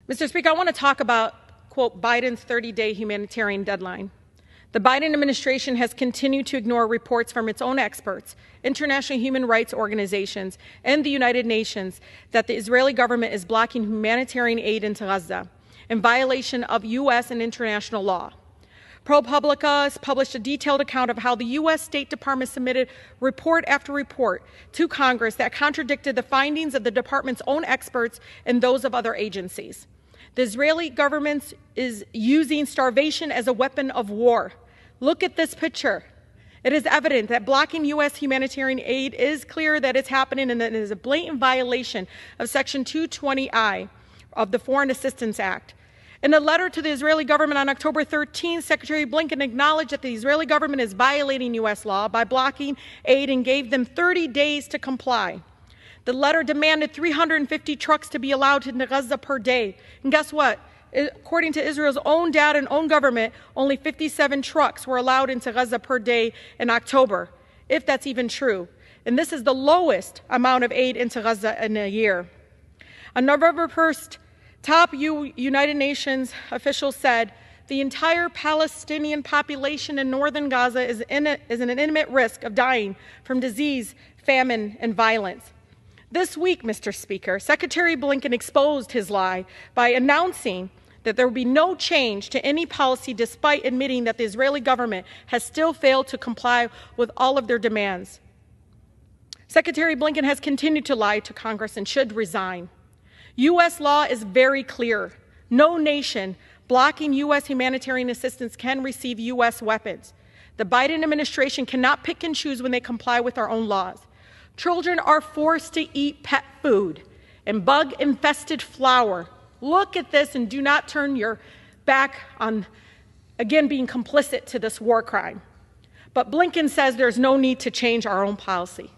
Mr. Speaker, I want to talk about, quote, Biden's 30-day humanitarian deadline. The Biden administration has continued to ignore reports from its own experts, international human rights organizations, and the United Nations that the Israeli government is blocking humanitarian aid into Gaza in violation of U.S. and international law. ProPublica has published a detailed account of how the U.S. State Department submitted report after report to Congress that contradicted the findings of the department's own experts and those of other agencies. The Israeli government is using starvation as a weapon of war. Look at this picture. It is evident that blocking U.S. humanitarian aid is clear that it's happening and that it is a blatant violation of Section 220I of the Foreign Assistance Act. In a letter to the Israeli government on October 13, Secretary Blinken acknowledged that the Israeli government is violating U.S. law by blocking aid and gave them 30 days to comply. The letter demanded 350 trucks to be allowed into Gaza per day. And guess what? According to Israel's own data and own government, only 57 trucks were allowed into Gaza per day in October, if that's even true. And this is the lowest amount of aid into Gaza in a year. On November 1st, top United Nations officials said the entire Palestinian population in northern Gaza is in an imminent risk of dying from disease, famine, and violence. This week, Mr. Speaker, Secretary Blinken exposed his lie by announcing that there will be no change to any policy despite admitting that the Israeli government has still failed to comply with all of their demands. Secretary Blinken has continued to lie to Congress and should resign. U.S. law is very clear. No nation blocking U.S. humanitarian assistance can receive U.S. weapons. The Biden administration cannot pick and choose when they comply with our own laws. Children are forced to eat pet food and bug-infested flour. Look at this and do not turn your back on, again, being complicit to this war crime. But Blinken says there's no need to change our own policy.